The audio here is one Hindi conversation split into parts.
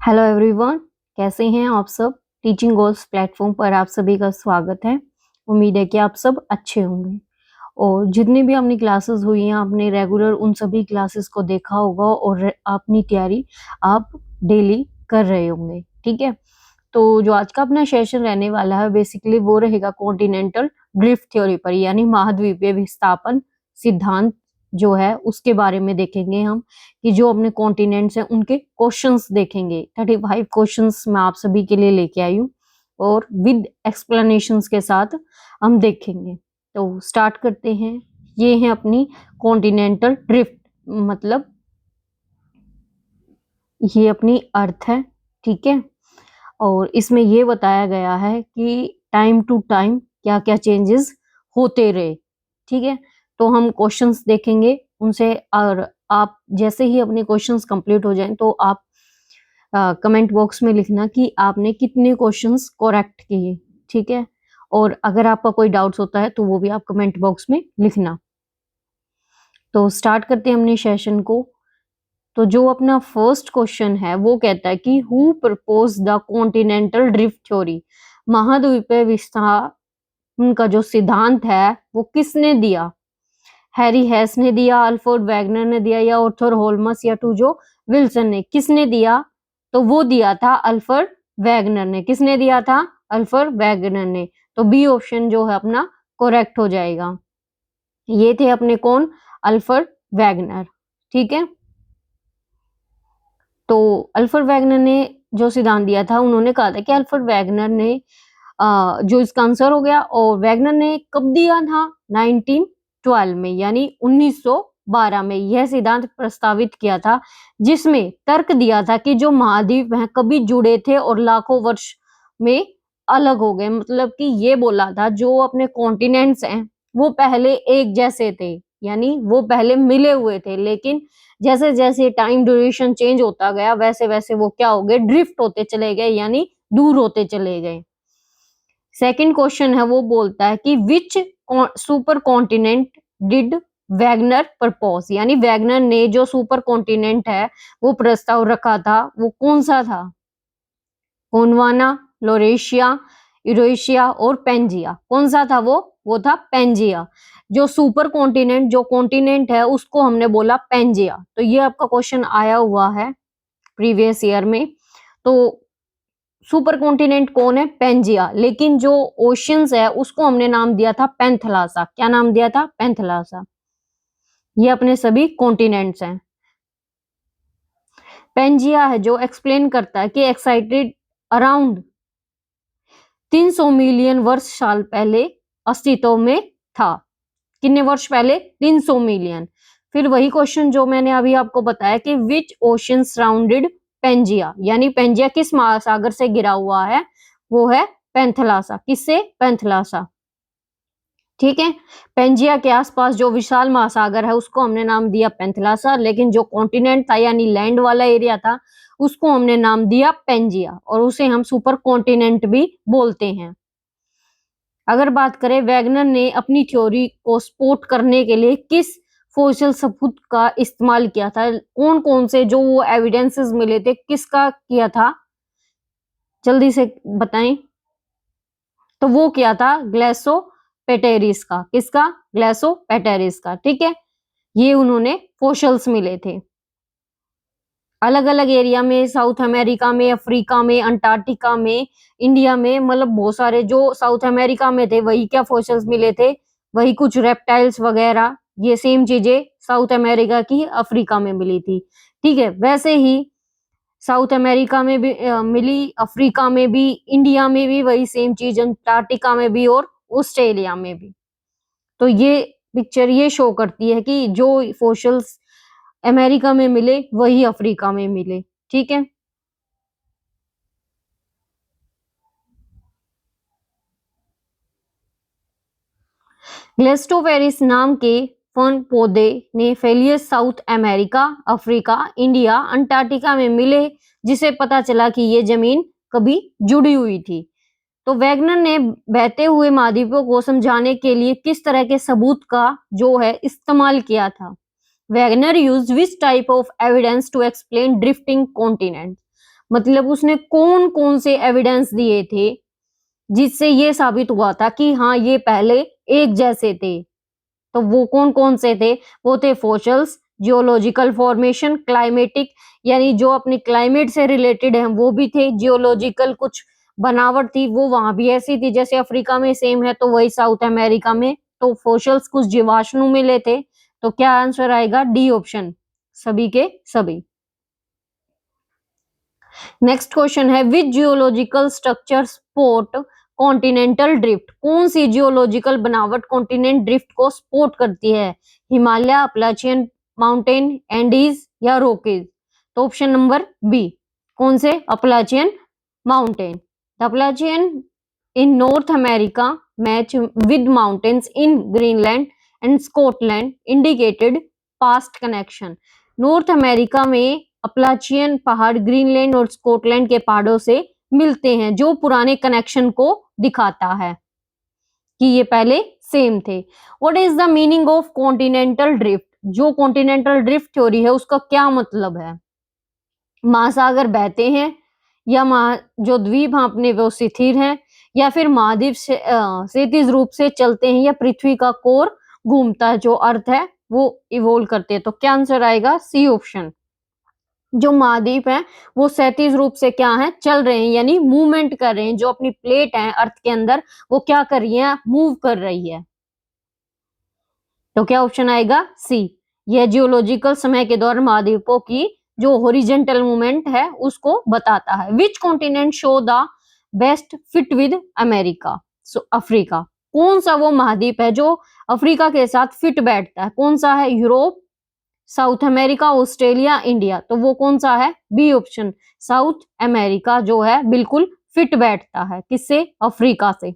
हेलो एवरीवन, कैसे हैं आप सब। टीचिंग गोल्स प्लेटफॉर्म पर आप सभी का स्वागत है। उम्मीद है कि आप सब अच्छे होंगे और जितनी भी अपनी क्लासेस हुई हैं आपने रेगुलर उन सभी क्लासेस को देखा होगा और अपनी तैयारी आप डेली कर रहे होंगे। ठीक है, तो जो आज का अपना सेशन रहने वाला है बेसिकली वो रहेगा कॉन्टिनेंटल ड्रिफ्ट थ्योरी पर, यानी महाद्वीपीय विस्थापन सिद्धांत जो है उसके बारे में देखेंगे हम कि जो अपने कॉन्टिनेंट्स हैं उनके क्वेश्चंस देखेंगे। 35 क्वेश्चंस मैं आप सभी के लिए लेके आई हूँ और विद एक्सप्लेनेशंस के साथ हम देखेंगे। तो स्टार्ट करते हैं। ये है अपनी कॉन्टिनेंटल ड्रिफ्ट, मतलब ये अपनी अर्थ है। ठीक है, और इसमें ये बताया गया है कि टाइम टू टाइम क्या क्या चेंजेस होते रहे। ठीक है, तो हम क्वेश्चंस देखेंगे उनसे, और आप जैसे ही अपने क्वेश्चंस कंप्लीट हो जाएं तो आप कमेंट बॉक्स में लिखना कि आपने कितने क्वेश्चंस करेक्ट किए। ठीक है, और अगर आपका कोई डाउट्स होता है तो वो भी आप कमेंट बॉक्स में लिखना। तो स्टार्ट करते हैं अपने सेशन को। तो जो अपना फर्स्ट क्वेश्चन है वो कहता है कि who propose the continental drift theory, महाद्वीपीय विस्थापन का जो सिद्धांत है वो किसने दिया। हैरी हेस ने दिया, अल्फ्रेड वैगनर ने दिया, या आर्थर होल्मस या टूजो विल्सन ने। किसने दिया? तो वो दिया था अल्फ्रेड वैगनर ने। किसने दिया था? अल्फ्रेड वैगनर ने। तो बी ऑप्शन जो है अपना करेक्ट हो जाएगा। ये थे अपने कौन? Alfred Wegener. ठीक है, तो अल्फ्रेड वैगनर ने जो सिद्धांत दिया था, उन्होंने कहा था कि अल्फ्रेड वैगनर ने जो इसका आंसर हो गया, और वैगनर ने कब दिया था? 1912 में, यानी 1912 में यह सिद्धांत प्रस्तावित किया था, जिसमें तर्क दिया था कि जो महाद्वीप हैं कभी जुड़े थे और लाखों वर्ष में अलग हो गए। मतलब कि ये बोला था जो अपने कॉन्टिनेंट्स हैं वो पहले एक जैसे थे, यानी वो पहले मिले हुए थे, लेकिन जैसे जैसे टाइम ड्यूरेशन चेंज होता गया वैसे वैसे वो क्या हो गए? ड्रिफ्ट होते चले गए, यानी दूर होते चले गए। सेकंड क्वेश्चन है वो बोलता है कि which supercontinent did Wegener propose, यानी वैगनर ने जो सुपर कॉन्टिनेंट है वो प्रस्ताव रखा था वो कौन सा था? गोंडवाना, लोरेशिया, यूरेशिया और पेंजिया। कौन सा था वो था पेंजिया। जो सुपर कॉन्टिनेंट जो कॉन्टिनेंट है उसको हमने बोला पेंजिया। तो ये आपका क्वेश्चन आया हुआ है प्रीवियस ईयर में। तो सुपर कॉन्टिनेंट कौन है? पेंजिया। लेकिन जो ओशियंस है उसको हमने नाम दिया था पेंथलासा। क्या नाम दिया था? पेंथलासा। ये अपने सभी कॉन्टिनेंट्स हैं। पेंजिया है जो एक्सप्लेन करता है कि एक्साइटेड अराउंड 300 मिलियन वर्ष साल पहले अस्तित्व में था। कितने वर्ष पहले? 300 मिलियन। फिर वही क्वेश्चन जो मैंने अभी आपको बताया कि विच ओशन सराउंडेड पेंजिया, यानी पेंजिया किस महासागर से घिरा हुआ है? वो है पेंथलासा। किससे? पेंथलासा। ठीक है, पेंजिया के आसपास जो विशाल महासागर है उसको हमने नाम दिया पेंथलासा, लेकिन जो कॉन्टिनेंट था यानी लैंड वाला एरिया था उसको हमने नाम दिया पेंजिया, और उसे हम सुपर कॉन्टिनेंट भी बोलते हैं। अगर बात करें वैगनर ने अपनी थ्योरी को सपोर्ट करने के लिए किस फॉसिल सबूत का इस्तेमाल किया था? कौन कौन से जो वो एविडेंसेस मिले थे किसका किया था? जल्दी से बताएं। तो वो किया था ग्लेसोपेटेरिस का। किसका? ग्लेसोपेटेरिस का। ठीक है, ये उन्होंने फॉसिल्स मिले थे अलग अलग एरिया में, साउथ अमेरिका में, अफ्रीका में, अंटार्कटिका में, इंडिया में, मतलब बहुत सारे। जो साउथ अमेरिका में थे वही क्या फॉसिल्स मिले थे, वही कुछ रेप्टाइल्स वगैरह, ये सेम चीजें साउथ अमेरिका की अफ्रीका में मिली थी। ठीक है, वैसे ही साउथ अमेरिका में भी मिली, अफ्रीका में भी, इंडिया में भी वही सेम चीज, अंटार्कटिका में भी और ऑस्ट्रेलिया में भी। तो ये पिक्चर ये शो करती है कि जो फॉसिल्स अमेरिका में मिले वही अफ्रीका में मिले। ठीक है, ग्लेस्टोवेरिस नाम के फर्न पौधे ने फेलियस South America, Africa, India, Antarctica में मिले, जिसे पता चला कि ये जमीन कभी जुड़ी हुई थी। तो वैगनर ने बहते हुए महाद्वीपों को समझाने के लिए किस तरह के सबूत का जो है इस्तेमाल किया था? Wegener used which type of evidence to explain drifting continent, मतलब उसने कौन कौन से एविडेंस दिए थे जिससे ये साबित हुआ था कि हाँ ये पहले एक जैसे थे। तो वो कौन कौन से थे? वो थे फॉसिल्स, जियोलॉजिकल फॉर्मेशन, क्लाइमेटिक यानी जो अपने क्लाइमेट से रिलेटेड है वो भी थे, जियोलॉजिकल कुछ बनावट थी वो वहां भी ऐसी थी जैसे अफ्रीका में सेम है तो वही साउथ अमेरिका में। तो फॉसिल्स कुछ जीवाश्म मिले थे। तो क्या आंसर आएगा? डी ऑप्शन, सभी के सभी। नेक्स्ट क्वेश्चन है which geological structure support continental drift? कौन सी जियोलॉजिकल बनावट कॉन्टिनेंट ड्रिफ्ट को सपोर्ट करती है? हिमालय, अपलाचियन माउंटेन, एंडीज या रॉकीज? तो ऑप्शन नंबर बी, कौन से? Appalachian mountain. The Appalachian in North America match with mountains in Greenland and Scotland indicated past connection. North America में अपलाचियन पहाड़ ग्रीनलैंड और स्कॉटलैंड के पहाड़ों से मिलते हैं जो पुराने कनेक्शन को दिखाता है कि ये पहले सेम थे। What is the meaning of continental drift? जो कॉन्टिनेंटल ड्रिफ्ट थ्योरी है उसका क्या मतलब है? महासागर बहते हैं या जो द्वीप हैं अपने वो शिथिल हैं या फिर महाद्वीप से क्षैतिज रूप से चलते हैं या पृथ्वी का कोर घूमता है जो अर्थ है वो इवोल्व करते हैं। तो क्या आंसर आएगा? C option. जो महाद्वीप है वो क्षैतिज रूप से क्या है? चल रहे हैं यानी मूवमेंट कर रहे हैं। जो अपनी प्लेट है अर्थ के अंदर वो क्या कर रही है? मूव कर रही है। तो क्या ऑप्शन आएगा? सी। यह जियोलॉजिकल समय के दौरान महाद्वीपों की जो हॉरिजॉन्टल मूवमेंट है उसको बताता है। Which continent show the best fit with America? So Africa. कौन सा वो महाद्वीप है जो अफ्रीका के साथ फिट बैठता है? कौन सा है? Europe, south America, Australia, India. तो वो कौन सा है? बी ऑप्शन, साउथ अमेरिका जो है बिल्कुल फिट बैठता है। किससे? अफ्रीका से।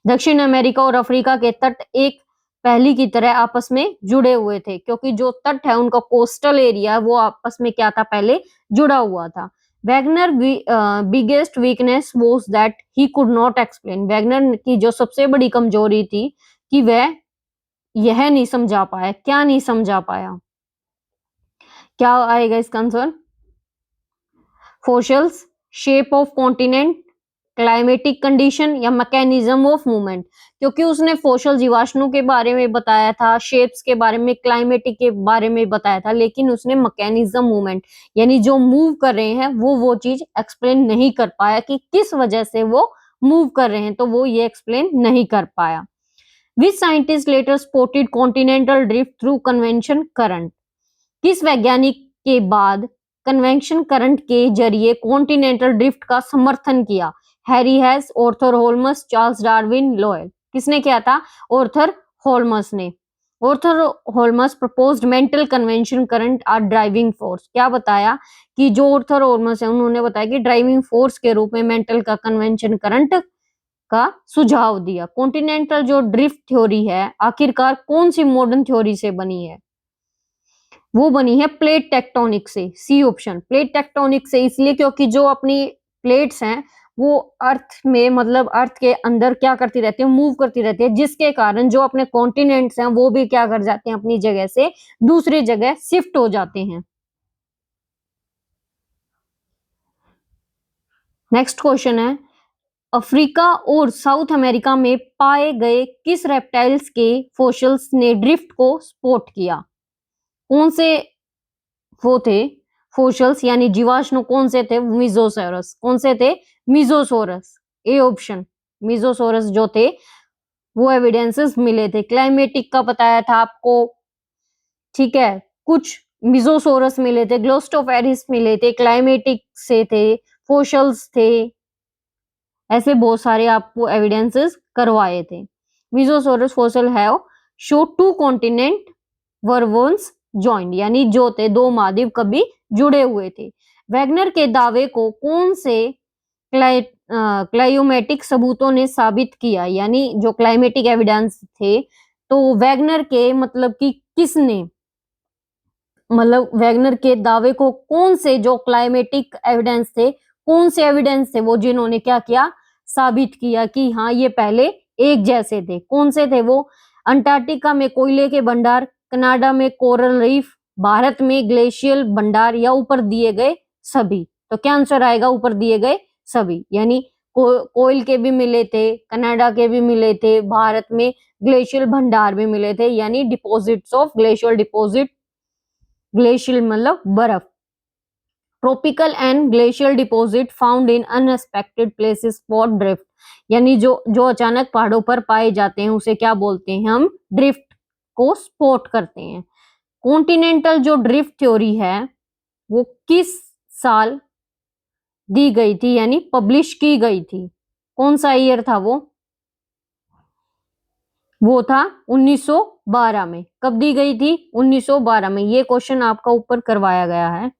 दक्षिण अमेरिका और अफ्रीका के तट एक पहली की तरह आपस में जुड़े हुए थे क्योंकि जो तट है उनका कोस्टल एरिया वो आपस में क्या था? पहले जुड़ा हुआ था। Wagner biggest weakness was that he could not explain. Wagner की जो सबसे बड़ी कमजोरी थी कि वह यह नहीं समझा पाया। क्या नहीं समझा पाया? क्या आएगा इसका answer? Fossils, shape of continent, climatic condition या मैकेनिज्म ऑफ मूवमेंट। क्योंकि उसने फोशल जीवाश्मों के बारे में बताया था, शेप्स के बारे में, क्लाइमेटिक के बारे में बताया था, लेकिन उसने मैकेनिज्म मूवमेंट यानी जो मूव कर रहे हैं वो चीज एक्सप्लेन नहीं कर पाया कि किस वजह से वो मूव कर रहे हैं। तो वो ये एक्सप्लेन नहीं कर पाया। Which scientist later spotted continental drift through convention current? किस वैज्ञानिक के बाद कन्वेंशन करंट के जरिए कॉन्टिनेंटल ड्रिफ्ट का समर्थन किया? Harry Hess, Arthur Holmes, Charles Darwin, Lyell. किसने किया था? ऑर्थर होल्मस ने। Arthur Holmes proposed mantle convection current are driving force. क्या बताया? कि जो ऑर्थर होल्मस है उन्होंने बताया कि ड्राइविंग फोर्स के रूप में मेंटल का कन्वेंशन करंट का सुझाव दिया। कॉन्टिनेंटल जो ड्रिफ्ट थ्योरी है आखिरकार कौन सी मॉडर्न थ्योरी से बनी है? वो बनी है प्लेट टेक्टोनिक से। सी ऑप्शन, प्लेट टेक्टोनिक से इसलिए क्योंकि जो अपनी प्लेट्स हैं वो अर्थ में मतलब अर्थ के अंदर क्या करती रहती है? मूव करती रहती है, जिसके कारण जो अपने कॉन्टिनेंट्स हैं वो भी क्या कर जाते हैं? अपनी जगह से दूसरी जगह शिफ्ट हो जाते हैं। नेक्स्ट क्वेश्चन है अफ्रीका और साउथ अमेरिका में पाए गए किस रेप्टाइल्स के फॉसिल्स ने ड्रिफ्ट को स्पॉट किया? कौन से वो थे फॉसिल्स यानी जीवाश्म? कौन से थे? मिजोसोरस। कौन से थे? मिजोसोरस। ए ऑप्शन, मिजोसोरस जो थे वो एविडेंसेस मिले थे। क्लाइमेटिक का बताया था आपको, ठीक है। कुछ मिजोसोरस मिले थे, ग्लोस्टोफेरिस मिले थे, क्लाइमेटिक से थे, फॉसिल्स थे, ऐसे बहुत सारे आपको एविडेंसेस करवाए थे। Mesosaurus fossil have show two continent were once joined यानी जो थे दो महाद्वीप कभी जुड़े हुए थे। वैगनर के दावे को कौन से क्लाइमेटिक सबूतों ने साबित किया? यानी जो क्लाइमेटिक एविडेंस थे तो वैगनर के मतलब कि किसने मतलब वैगनर के दावे को कौन से जो क्लाइमेटिक एविडेंस थे, कौन से एविडेंस थे वो जिन्होंने क्या किया? साबित किया कि हाँ ये पहले एक जैसे थे। कौन से थे वो? अंटार्कटिका में कोयले के भंडार, कनाडा में कोरल रीफ, भारत में ग्लेशियल भंडार या ऊपर दिए गए सभी। तो क्या आंसर आएगा ऊपर दिए गए सभी, यानी कोयल के भी मिले थे, कनाडा के भी मिले थे, भारत में ग्लेशियल भंडार भी मिले थे, यानी deposits of glacial deposit, glacial मतलब बर्फ। Tropical and glacial deposit found in unexpected places for drift, यानी जो अचानक पहाड़ों पर पाए जाते हैं उसे क्या बोलते हैं हम, ड्रिफ्ट को स्पॉट करते हैं। कॉन्टिनेंटल जो ड्रिफ्ट थ्योरी है वो किस साल दी गई थी, यानी पब्लिश की गई थी, कौन सा ईयर था वो था 1912 में। कब दी गई थी, 1912 में। ये क्वेश्चन आपका ऊपर करवाया गया है,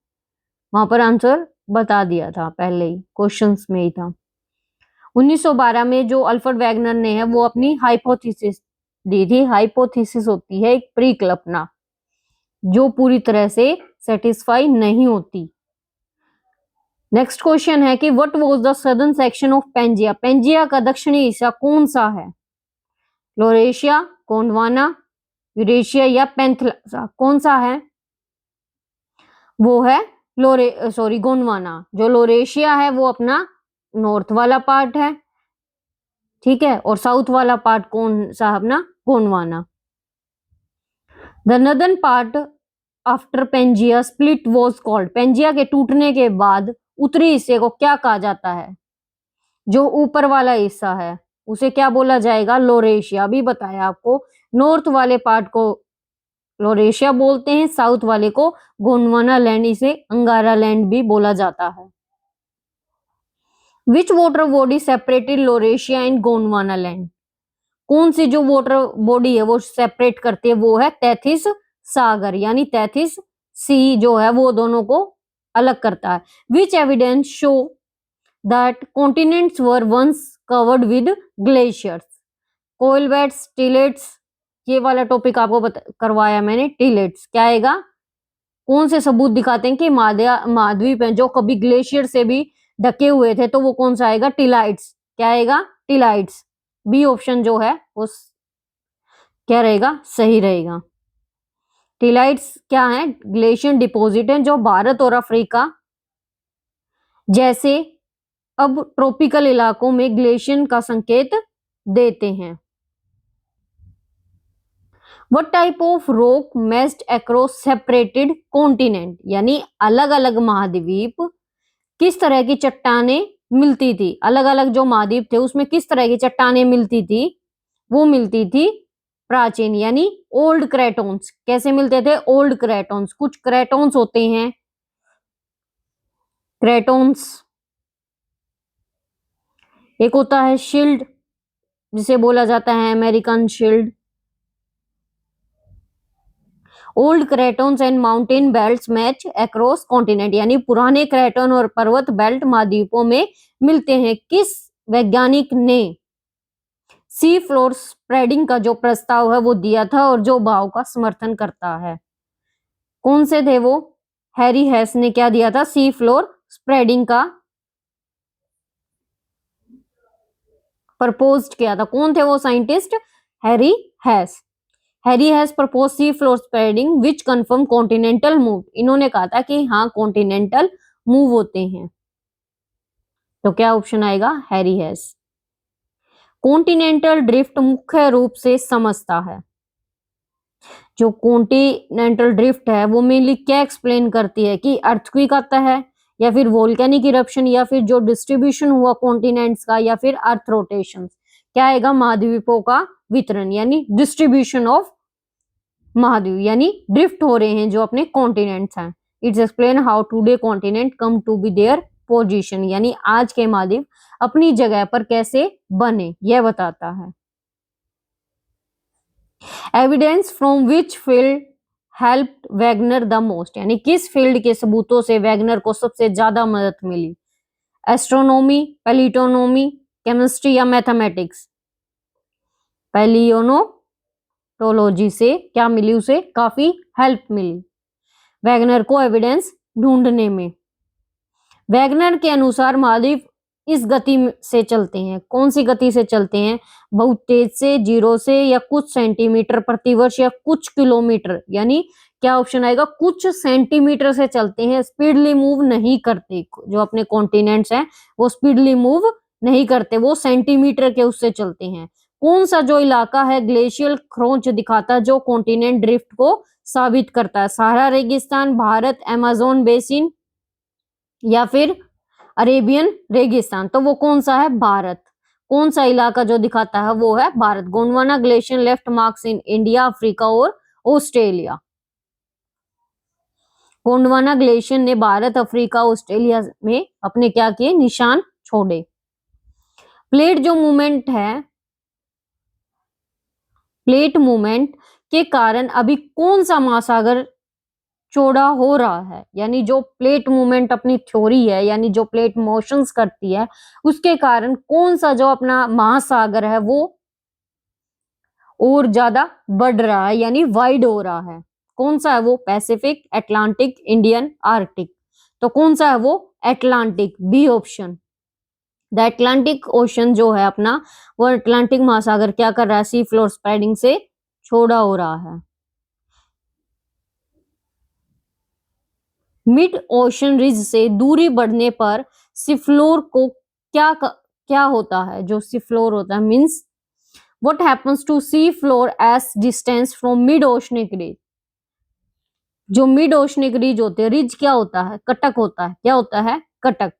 वहां पर आंसर बता दिया था पहले ही, क्वेश्चंस में ही था। 1912 में जो अल्फ्रेड वैगनर ने है वो अपनी हाइपोथेसिस दी थी। हाइपोथेसिस होती है एक परिकल्पना जो पूरी तरह से सेटिस्फाई नहीं होती। नेक्स्ट क्वेश्चन है कि what was the southern section of Pangaea, Pangaea का दक्षिणी हिस्सा कौन सा है, लोरेशिया, गोंडवाना, यूरेशिया या पेंथलासा, कौन सा है, वो है गोंडवाना। जो लोरेशिया है वो अपना नॉर्थ वाला पार्ट है, ठीक है, और साउथ वाला पार्ट कौन सा, अपना Gondwana. The northern part after Pangaea split was called, Pangaea के टूटने के बाद उत्तरी हिस्से को क्या कहा जाता है, जो ऊपर वाला हिस्सा है उसे क्या बोला जाएगा, लोरेशिया। अभी बताया आपको, नॉर्थ वाले पार्ट को लोरेशिया बोलते हैं, साउथ वाले को गोंडवाना लैंड, इसे अंगारा लैंड भी बोला जाता है। Which water body separated Laurasia and Gondwana land, कौन सी जो वाटर बॉडी है वो सेपरेट करती है, वो है तैथिस सागर, यानी तैथिस सी जो है वो दोनों को अलग करता है। Which evidence show that continents were once covered with glaciers, coal beds, tillites, ये वाला टॉपिक आपको करवाया मैंने, टिलेट्स क्या आएगा, कौन से सबूत दिखाते हैं कि महाद्वीप है जो कभी ग्लेशियर से भी ढके हुए थे, तो वो कौन सा आएगा, टिलाइट्स, क्या आएगा, टिलाइट्स। बी ऑप्शन जो है वो क्या रहेगा, सही रहेगा। टिलाइट्स क्या है, ग्लेशियर डिपॉजिट है जो भारत और अफ्रीका जैसे अब ट्रॉपिकल इलाकों में ग्लेशियर का संकेत देते हैं। What type of rock meshed across separated continent, यानी अलग अलग महाद्वीप किस तरह की चट्टानें मिलती थी, अलग अलग जो महाद्वीप थे उसमें किस तरह की चट्टानें मिलती थी, वो मिलती थी प्राचीन यानी ओल्ड क्रेटोन्स। कैसे मिलते थे, ओल्ड क्रेटोन्स। कुछ क्रेटोन्स होते हैं, क्रेटोन्स, एक होता है शिल्ड जिसे बोला जाता है American shield. Old cratons and mountain belts match across continent, यानी पुराने क्रेटोन और पर्वत बेल्ट महाद्वीपों में मिलते हैं। किस वैज्ञानिक ने सी फ्लोर स्प्रेडिंग का जो प्रस्ताव है वो दिया था और जो भाव का समर्थन करता है, कौन से थे वो, हैरी हैस ने क्या दिया था, सी फ्लोर स्प्रेडिंग का प्रपोज्ड किया था। कौन थे वो scientist, Harry Hess. Harry Hess propose sea floor spreading which confirm continental move, इन्होंने कहा था कि हाँ कॉन्टिनेंटल मूव होते हैं, तो क्या ऑप्शन आएगा, हैरी हैज। कॉन्टिनेंटल ड्रिफ्ट मुख्य रूप से समझता है, जो कॉन्टिनेंटल ड्रिफ्ट है वो मेनली क्या एक्सप्लेन करती है कि अर्थक्वेक आता है या फिर वोल्केनिक इरप्शन या फिर जो डिस्ट्रीब्यूशन हुआ कॉन्टिनेंट्स का या फिर अर्थ रोटेशन, क्या आएगा, महाद्वीपों का वितरण यानी डिस्ट्रीब्यूशन ऑफ महाद्वीप, यानी ड्रिफ्ट हो रहे हैं जो अपने कॉन्टिनेंट्स हैं। It's explain how today continent come to be their position, यानी आज के महाद्वीप अपनी जगह पर कैसे बने यह बताता है। Evidence from which field helped Wagner the most, यानी किस फील्ड के सबूतों से वैगनर को सबसे ज्यादा मदद मिली, एस्ट्रोनॉमी, पैलियोनोमी, केमिस्ट्री या मैथमेटिक्स। पैलियोनोलॉजी से क्या मिली, उसे काफी हेल्प मिली वैगनर को एविडेंस ढूंढने में। वैगनर के अनुसार महाद्वीप इस गति से चलते हैं, कौन सी गति से चलते हैं, बहुत तेज से, जीरो से, या कुछ सेंटीमीटर प्रति वर्ष या कुछ किलोमीटर, यानी क्या ऑप्शन आएगा? कुछ सेंटीमीटर से चलते हैं, स्पीडली मूव नहीं करते। जो अपने कॉन्टिनेंट्स हैं वो स्पीडली मूव नहीं करते, वो सेंटीमीटर के उससे चलते हैं। कौन सा जो इलाका है ग्लेशियल ख्रोंच दिखाता है जो कॉन्टिनेंट ड्रिफ्ट को साबित करता है? सहारा रेगिस्तान, भारत, अमेज़न बेसिन या फिर अरेबियन रेगिस्तान। तो वो कौन सा है? भारत। कौन सा इलाका जो दिखाता है वो है Bharat. Gondwana glacier left marks in India, Africa और ऑस्ट्रेलिया। गोंडवाना ग्लेशियर ने भारत, अफ्रीका, ऑस्ट्रेलिया में अपने क्या किए? निशान छोड़े। प्लेट जो मूवमेंट है, प्लेट मूवमेंट के कारण अभी कौन सा महासागर चौड़ा हो रहा है? यानी जो प्लेट मूवमेंट अपनी थ्योरी है, यानी जो प्लेट मोशंस करती है, उसके कारण कौन सा जो अपना महासागर है वो और ज्यादा बढ़ रहा है, यानी वाइड हो रहा है? कौन सा है वो? Pacific, Atlantic, Indian, Arctic. तो कौन सा है वो? Atlantic, B option. The Atlantic Ocean जो है अपना, वो अटलांटिक महासागर क्या कर रहा है? सी फ्लोर स्प्रेडिंग से छोड़ा हो रहा है। मिड ओशन रिज से दूरी बढ़ने पर सी फ्लोर को क्या होता है? जो सी फ्लोर होता है means what happens to sea floor as distance from mid oceanic ridge. जो मिड ओशनिक रिज होते हैं, रिज क्या होता है? कटक होता है। क्या होता है? कटक।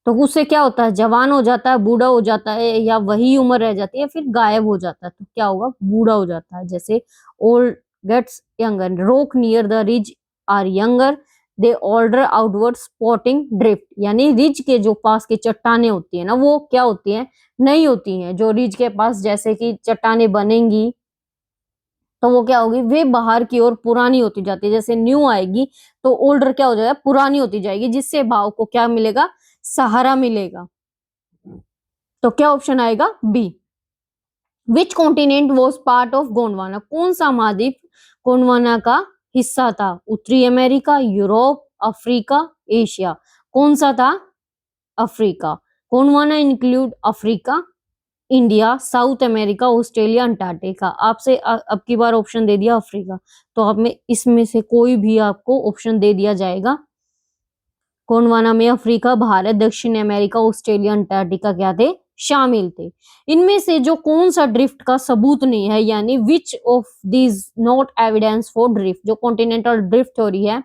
तो उससे क्या होता है? जवान हो जाता है, बूढ़ा हो जाता है, या वही उम्र रह जाती है, फिर गायब हो जाता है। तो क्या होगा? बूढ़ा हो जाता है। जैसे old gets younger, rock near the ridge are younger, they older outward spotting drift. यानी रिज के जो पास की चट्टाने होती है ना, वो क्या होती है? नहीं होती हैं। जो रिज के पास जैसे कि चट्टाने बनेंगी तो वो क्या होगी? वे बाहर की ओर पुरानी होती जाती है। जैसे न्यू आएगी तो ओल्डर क्या हो जाएगा? पुरानी होती जाएगी, जिससे भाव को क्या मिलेगा? सहारा मिलेगा। तो क्या ऑप्शन आएगा? B. Which continent was part of Gondwana? कौन सा महाद्वीप गोंडवाना का हिस्सा था? उत्तरी अमेरिका, यूरोप, अफ्रीका, एशिया। कौन सा था? Africa. Gondwana include Africa, India, south America, Australia, Antarctica. आपसे अब की बार ऑप्शन दे दिया अफ्रीका, तो अब में इसमें से कोई भी आपको ऑप्शन दे दिया जाएगा। गोंडवाना में अफ्रीका, भारत, दक्षिण अमेरिका, ऑस्ट्रेलिया, अंटार्कटिका क्या थे? शामिल थे। इनमें से जो कौन सा ड्रिफ्ट का सबूत नहीं है, यानी which of these not evidence for drift? जो कॉन्टिनेंटल ड्रिफ्ट थ्योरी है,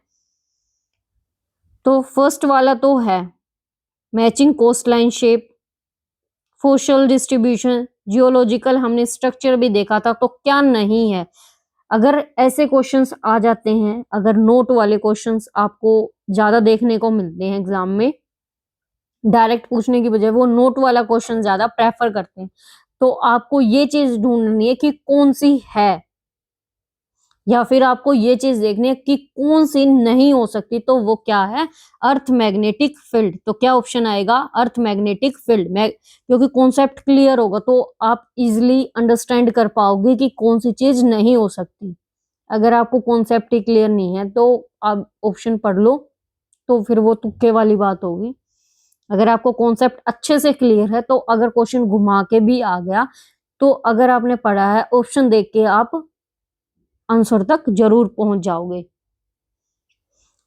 तो फर्स्ट वाला तो है matching coastline shape, fossil distribution, geological, हमने स्ट्रक्चर भी देखा था। तो क्या नहीं है? अगर ऐसे क्वेश्चंस आ जाते हैं, अगर नोट वाले क्वेश्चंस आपको ज्यादा देखने को मिलते हैं एग्जाम में, डायरेक्ट पूछने की बजाय वो नोट वाला क्वेश्चन ज्यादा प्रेफर करते हैं, तो आपको ये चीज ढूंढनी है कि कौन सी है, या फिर आपको ये चीज देखनी है कि कौन सी नहीं हो सकती। तो वो क्या है? Earth magnetic field. तो क्या ऑप्शन आएगा? Earth magnetic field. क्योंकि कॉन्सेप्ट क्लियर होगा तो आप इजिली अंडरस्टैंड कर पाओगे कि कौन सी चीज नहीं हो सकती। अगर आपको कॉन्सेप्ट ही क्लियर नहीं है तो आप ऑप्शन पढ़ लो, तो फिर वो तुक्के वाली बात होगी। अगर आपको कॉन्सेप्ट अच्छे से क्लियर है तो अगर क्वेश्चन घुमा के भी आ गया, तो अगर आपने पढ़ा है, ऑप्शन देख के आप आंसर तक जरूर पहुंच जाओगे।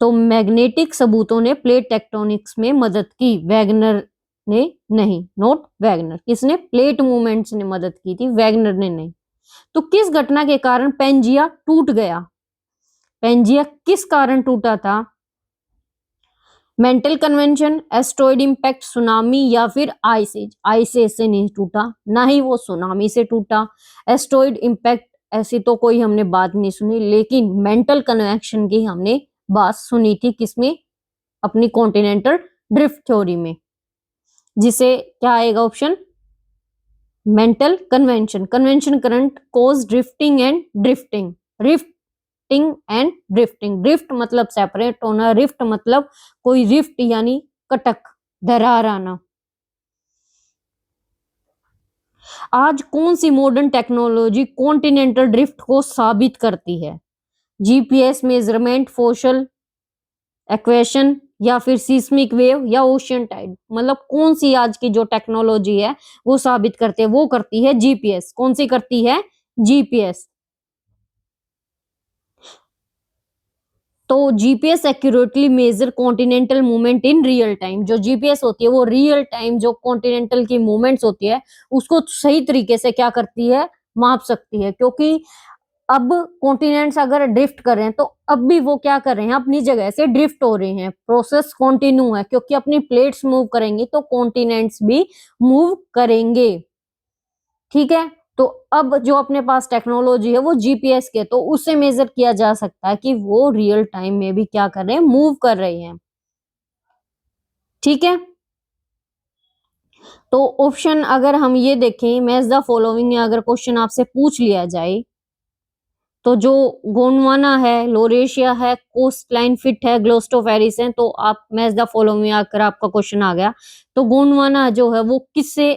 तो मैग्नेटिक सबूतों ने प्लेट टेक्टोनिक्स में मदद की, वैगनर ने नहीं। Note Wagner. किसने? प्लेट मूवमेंट्स ने मदद की थी, वैगनर ने नहीं। तो किस घटना के कारण पेंजिया टूट गया? पेंजिया किस कारण टूटा था? Mental convention, asteroid impact, tsunami, या फिर आइस एज? आइस एज से नहीं टूटा, ना ही वो सुनामी से टूटा। एस्ट्रॉइड इंपैक्ट ऐसी तो कोई हमने बात नहीं सुनी, लेकिन मेंटल कन्वेक्शन की हमने बात सुनी थी। किसमें? अपनी कॉन्टिनेंटल ड्रिफ्ट थ्योरी में, जिसे क्या आएगा option? Mental convention. Convention current cause drifting and drifting. Rifting and drifting. Drift मतलब सेपरेट होना, रिफ्ट मतलब कोई रिफ्ट यानी कटक, दरार आना। आज कौन सी मॉडर्न टेक्नोलॉजी कॉन्टिनेंटल ड्रिफ्ट को साबित करती है? जीपीएस, मेजरमेंट, फोशल एक्वेशन, या फिर सीस्मिक वेव, या ओशियन टाइड। मतलब कौन सी आज की जो टेक्नोलॉजी है वो साबित करते हैं? वो करती है जीपीएस। कौन सी करती है? जीपीएस। तो GPS accurately measure continental movement in real time. जो जीपीएस होती है वो रियल टाइम जो कॉन्टिनेंटल की मूवमेंट्स होती है उसको सही तरीके से क्या करती है, माप सकती है। क्योंकि अब कॉन्टिनेंट्स अगर ड्रिफ्ट कर रहे हैं तो अब भी वो क्या कर रहे हैं, अपनी जगह से ड्रिफ्ट हो रहे हैं। प्रोसेस कंटिन्यू है क्योंकि अपनी प्लेट्स मूव करेंगी तो कॉन्टिनेंट्स भी मूव करेंगे। ठीक है, तो अब जो अपने पास टेक्नोलॉजी है वो जीपीएस के, तो उससे मेजर किया जा सकता है कि वो रियल टाइम में भी क्या कर रहे हैं, मूव कर रहे हैं। ठीक है, तो ऑप्शन अगर हम ये देखें, मैच द फॉलोइंग अगर क्वेश्चन आपसे पूछ लिया जाए तो जो गोंडवाना है, लोरेशिया है, कोस्टलाइन फिट है, ग्लोस्टोफेरिस है, तो आप मैच द फॉलोइंग अगर आपका क्वेश्चन आ गया तो गोंडवाना जो है वो किससे,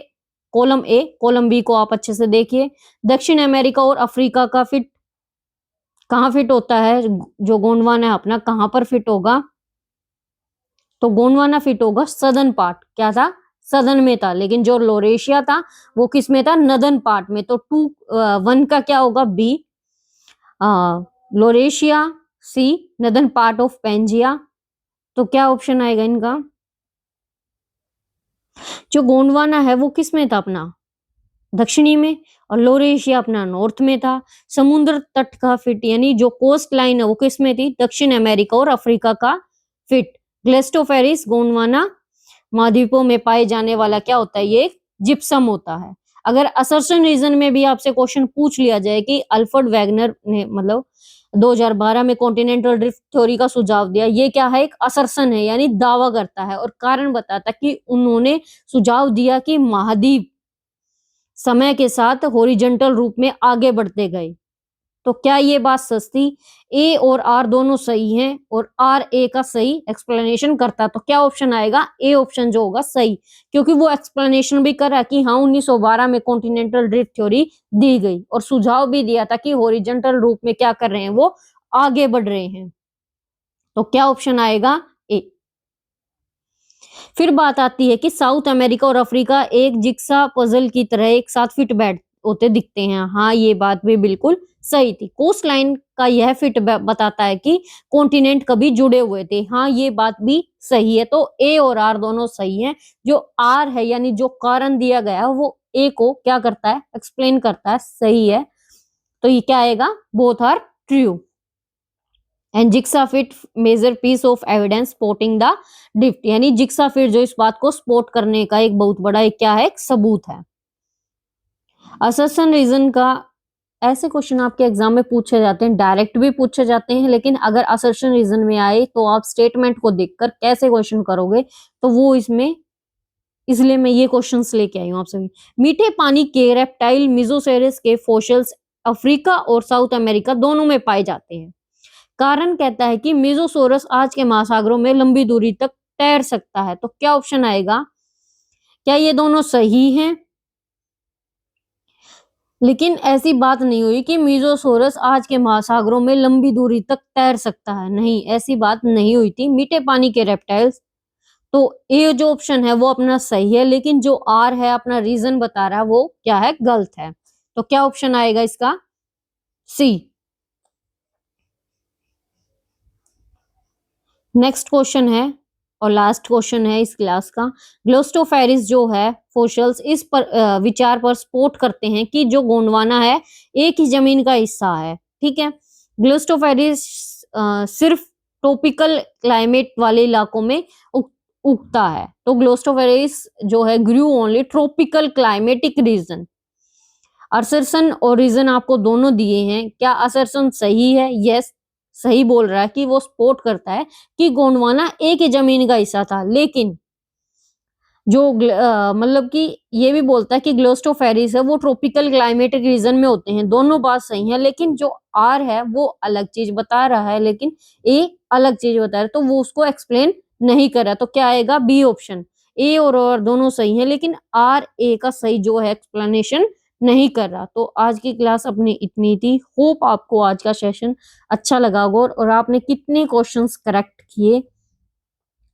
कॉलम ए, कॉलम बी को आप अच्छे से देखिए। दक्षिण अमेरिका और अफ्रीका का फिट कहाँ फिट होता है, जो गोंडवाना है अपना कहाँ पर फिट होगा, तो गोंडवाना फिट होगा सदर्न पार्ट। क्या था, सदर्न में था। लेकिन जो लोरेशिया था वो किस में था, नदर्न पार्ट में। तो 1 का क्या होगा, B, Laurasia, C northern part of Pangaea. तो क्या ऑप्शन आएगा इनका, जो गोंडवाना है वो किस में था अपना, दक्षिणी में, और लोरेशिया अपना नॉर्थ में था। समुद्र तट का फिट यानी जो कोस्ट लाइन है वो किस में थी, दक्षिण अमेरिका और अफ्रीका का फिट। ग्लेस्टोफेरिस गोंडवाना महाद्वीपों में पाए जाने वाला क्या होता है, ये जिप्सम होता है। अगर असर्शन रीजन में भी आपसे क्वेश्चन पूछ लिया जाए कि अल्फ्रेड वैगनर ने मतलब 2012 में कॉन्टिनेंटल ड्रिफ्ट थ्योरी का सुझाव दिया, ये क्या है, एक असर्शन है यानी दावा करता है और कारण बताता कि उन्होंने सुझाव दिया कि महाद्वीप समय के साथ हॉरिजॉन्टल रूप में आगे बढ़ते गए। तो क्या ये बात सच थी, ए और आर दोनों सही हैं और आर ए का सही एक्सप्लेनेशन करता, तो क्या ऑप्शन आएगा, ए ऑप्शन जो होगा सही। क्योंकि वो एक्सप्लेनेशन भी कर रहा कि हाँ 1912 में कॉन्टिनेंटल ड्रिफ्ट थ्योरी दी गई और सुझाव भी दिया था कि हॉरिजॉन्टल रूप में क्या कर रहे हैं, वो आगे बढ़ रहे हैं। तो क्या ऑप्शन आएगा, ए। फिर बात आती है कि साउथ अमेरिका और अफ्रीका एक जिक्सा पजल की तरह एक साथ फिट बैठ होते दिखते हैं। हाँ ये बात भी बिल्कुल सही थी। कोस्ट लाइन का यह फिट बताता है कि कॉन्टिनेंट कभी जुड़े हुए थे। हाँ ये बात भी सही है। तो ए और आर दोनों सही हैं। जो आर है यानी जो कारण दिया गया वो ए को क्या करता है, एक्सप्लेन करता है, सही है। तो ये क्या आएगा, both are true. And jigsaw fit major piece of evidence supporting the drift यानी जिक्सा फिट जो इस बात को सपोर्ट करने का एक बहुत बड़ा एक क्या है, एक सबूत है। असर्शन रीजन का ऐसे क्वेश्चन आपके एग्जाम में पूछे जाते हैं, डायरेक्ट भी पूछे जाते हैं, लेकिन अगर असर्शन रीजन में आए तो आप स्टेटमेंट को देखकर कैसे क्वेश्चन करोगे, तो वो इसमें, इसलिए मैं ये क्वेश्चंस लेके आई हूँ आप सभी। मीठे पानी के रेप्टाइल मिजोसेरस के फोसिल्स अफ्रीका और साउथ अमेरिका दोनों में पाए जाते हैं। कारण कहता है कि मिजोसोरस आज के महासागरों में लंबी दूरी तक तैर सकता है। तो क्या ऑप्शन आएगा, क्या ये दोनों सही हैं? लेकिन ऐसी बात नहीं हुई कि मिजोसोरस आज के महासागरों में लंबी दूरी तक तैर सकता है, नहीं ऐसी बात नहीं हुई थी। मीठे पानी के रेप्टाइल्स, तो ए जो ऑप्शन है वो अपना सही है, लेकिन जो आर है अपना रीजन बता रहा है वो क्या है, गलत है। तो क्या ऑप्शन आएगा इसका, सी। नेक्स्ट क्वेश्चन है और लास्ट क्वेश्चन है इस क्लास का। ग्लोस्टोफेरिस जो है फोसिल्स इस पर विचार पर सपोर्ट करते हैं कि जो गोंडवाना है एक ही जमीन का हिस्सा है। ठीक है, ग्लोस्टोफेरिस सिर्फ ट्रॉपिकल क्लाइमेट वाले इलाकों में उगता है। तो ग्लोस्टोफेरिस जो है grew only tropical climatic region. Assertion और रीजन आपको दोनों दिए हैं। क्या असर्शन सही है, यस सही बोल रहा है कि वो सपोर्ट करता है कि गोंडवाना एक ही जमीन का हिस्सा था। लेकिन जो मतलब कि ये भी बोलता है कि ग्लोस्टोफेरिस है वो ट्रॉपिकल क्लाइमेटिक रीजन में होते हैं। दोनों बात सही है, लेकिन जो आर है वो अलग चीज बता रहा है, लेकिन ए अलग चीज बता रहा है, तो वो उसको एक्सप्लेन नहीं कर रहा। तो क्या आएगा, बी ऑप्शन। ए और दोनों सही है, लेकिन आर ए का सही जो है एक्सप्लेनेशन नहीं कर रहा। तो आज की क्लास अपनी इतनी थी। होप आपको आज का सेशन अच्छा लगा होगा और आपने कितने क्वेश्चंस करेक्ट किए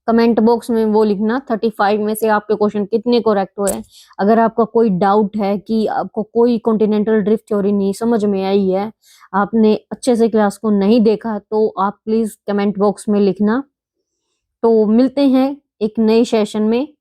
कमेंट बॉक्स में वो लिखना 35 में से आपके क्वेश्चन कितने करेक्ट हुए हैं। अगर आपका कोई डाउट है कि आपको कोई कॉन्टिनेंटल ड्रिफ्ट थ्योरी नहीं समझ में आई है, आपने अच्छे से क्लास को नहीं देखा, तो आप प्लीज कमेंट बॉक्स में लिखना। तो मिलते हैं एक नए सेशन में।